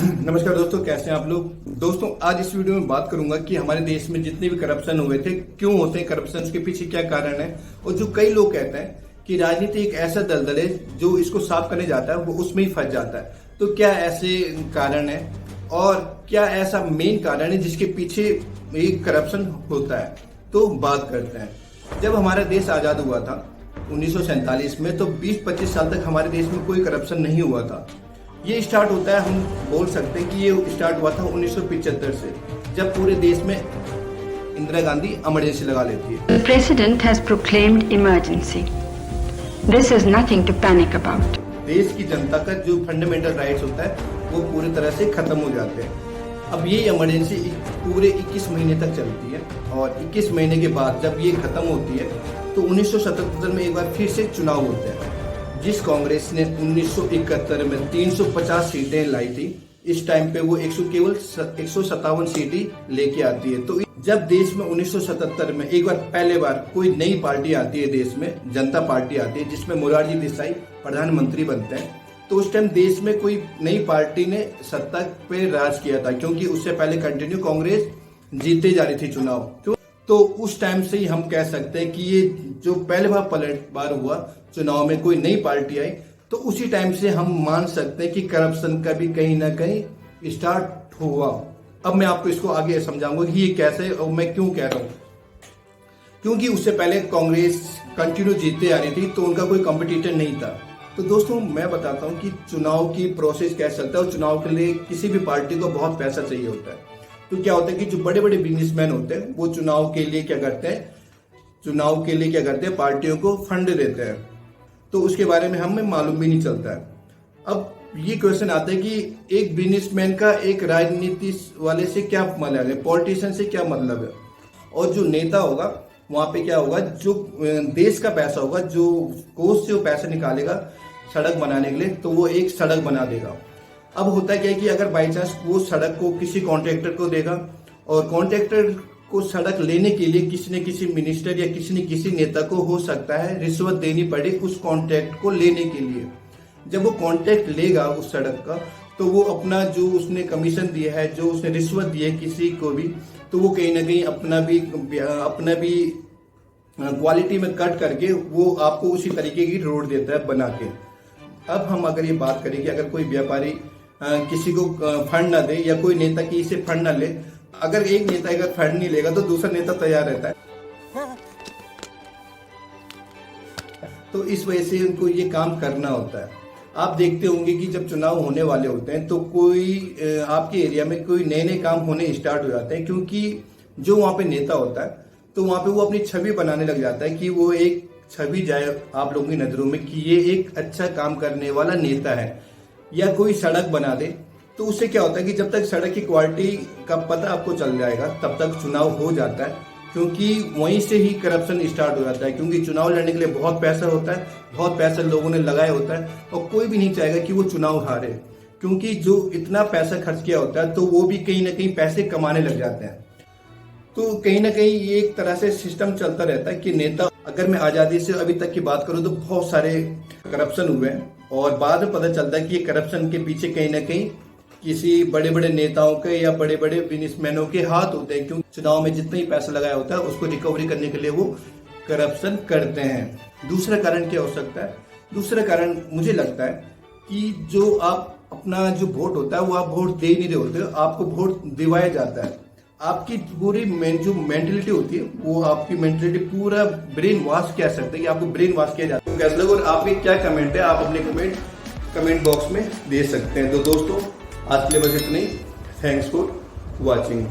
नमस्कार दोस्तों, कैसे हैं आप लोग। दोस्तों, आज इस वीडियो में बात करूंगा कि हमारे देश में जितने भी करप्शन हुए थे, क्यों होते हैं करप्शन के पीछे क्या कारण है। और जो कई लोग कहते हैं कि राजनीति एक ऐसा दलदल है जो इसको साफ करने जाता है वो उसमें ही फंस जाता है। तो क्या ऐसे कारण है और क्या ऐसा मेन कारण है जिसके पीछे एक करप्शन होता है, तो बात करते हैं। जब हमारा देश आजाद हुआ था 1947 में, तो 20-25 साल तक हमारे देश में कोई करप्शन नहीं हुआ था। ये स्टार्ट होता है, हम बोल सकते हैं कि ये स्टार्ट हुआ था 1975 से, जब पूरे देश में इंदिरा गांधी इमरजेंसी लगा लेती है। The president has proclaimed emergency. This is nothing to panic about. देश की जनता का जो फंडामेंटल राइट्स होता है वो पूरी तरह से खत्म हो जाते हैं। अब ये इमरजेंसी पूरे 21 महीने तक चलती है और 21 महीने के बाद जब ये खत्म होती है तो 1977 में एक बार फिर से चुनाव होते हैं। जिस कांग्रेस ने 1971 में 350 सीटें लाई थी, इस टाइम पे वो केवल 157 सीटें लेके आती है। तो जब देश में 1977 में एक बार पहले बार कोई नई पार्टी आती है, देश में जनता पार्टी आती है जिसमें मोरारजी देसाई प्रधानमंत्री बनते हैं, तो उस टाइम देश में कोई नई पार्टी ने सत्ता पे राज किया था, क्योंकि उससे पहले कंटिन्यू कांग्रेस जीते जा रही थी चुनाव। तो उस टाइम से ही हम कह सकते हैं कि ये जो पहले बार पलटवार हुआ चुनाव में कोई नई पार्टी आई, तो उसी टाइम से हम मान सकते हैं कि करप्शन का भी कहीं ना कहीं स्टार्ट हुआ। अब मैं आपको इसको आगे समझाऊंगा कि ये कैसे और मैं क्यों कह रहा हूं। क्योंकि उससे पहले कांग्रेस कंटिन्यू जीतते आ रही थी, तो उनका कोई कॉम्पिटिटर नहीं था। तो दोस्तों, मैं बताता हूं कि चुनाव की प्रोसेस कैसे चलता है। और चुनाव के लिए किसी भी पार्टी को बहुत पैसा चाहिए होता है। तो क्या होता है कि जो बड़े बड़े बिजनेसमैन होते हैं वो चुनाव के लिए क्या करते हैं, पार्टियों को फंड देते हैं। तो उसके बारे में हमें मालूम भी नहीं चलता है। अब ये क्वेश्चन आता है कि एक बिजनेसमैन का एक राजनीति वाले से क्या मतलब है, पॉलिटिशियन से क्या मतलब है। और जो नेता होगा वहां पे क्या होगा, जो देश का पैसा होगा, जो कोष से वो पैसा निकालेगा सड़क बनाने के लिए, तो वो एक सड़क बना देगा। अब होता क्या है कि अगर बाई चांस वो सड़क को किसी कॉन्ट्रैक्टर को देगा और कॉन्ट्रैक्टर को सड़क लेने के लिए किसी न किसी मिनिस्टर या किसी न किसी नेता को हो सकता है रिश्वत देनी पड़े उस कॉन्ट्रैक्ट को लेने के लिए। जब वो कॉन्ट्रैक्ट लेगा उस सड़क का, तो वो अपना जो उसने कमीशन दिया है, जो उसने रिश्वत दी है किसी को भी, तो वो कहीं ना कहीं अपना भी क्वालिटी में कट करके वो आपको उसी तरीके की रोड देता है बना के। अब हम अगर ये बात करें कि अगर कोई व्यापारी किसी को फंड ना दे या कोई नेता किसी से फंड ना ले, अगर एक नेता अगर फंड नहीं लेगा तो दूसरा नेता तैयार रहता है। तो इस वजह से उनको ये काम करना होता है। आप देखते होंगे कि जब चुनाव होने वाले होते हैं तो कोई आपके एरिया में कोई नए नए काम होने स्टार्ट हो जाते हैं, क्योंकि जो वहां पे नेता होता है तो वहां पे वो अपनी छवि बनाने लग जाता है कि वो एक छवि जाए आप लोगों की नजरों में कि ये एक अच्छा काम करने वाला नेता है। या कोई सड़क बना दे, तो उससे क्या होता है कि जब तक सड़क की क्वालिटी का पता आपको चल जाएगा तब तक चुनाव हो जाता है, क्योंकि वहीं से ही करप्शन स्टार्ट हो जाता है। क्योंकि चुनाव लड़ने के लिए बहुत पैसा होता है, बहुत पैसा लोगों ने लगाया होता है और कोई भी नहीं चाहेगा कि वो चुनाव हारे, क्योंकि जो इतना पैसा खर्च किया होता है तो वो भी कहीं ना कहीं पैसे कमाने लग जाते हैं। तो कहीं ना कहीं ये एक तरह से सिस्टम चलता रहता है कि नेता, अगर मैं आजादी से अभी तक की बात करूं तो बहुत सारे करप्शन हुए हैं और बाद में पता चलता है कि ये करप्शन के पीछे कहीं ना कहीं किसी बड़े बड़े नेताओं के या बड़े बड़े बिजनेसमैनों के हाथ होते हैं, क्योंकि चुनाव में जितना ही पैसा लगाया होता है उसको रिकवरी करने के लिए वो करप्शन करते हैं। दूसरा कारण क्या हो सकता है? दूसरा कारण मुझे लगता है कि जो आप अपना जो वोट होता है वो आप वोट दे नहीं रहे होते, आपको वोट दिवाया जाता है। आपकी पूरी जो मेंटलिटी होती है वो आपकी मेंटलिटी पूरा ब्रेन वॉश कह सकते हैं कि आपको ब्रेन वॉश किया जाता है। कैसे लगा और आपके क्या कमेंट है, आप अपने कमेंट बॉक्स में दे सकते हैं। तो दोस्तों, आज के लिए बस इतना ही। Thanks for watching.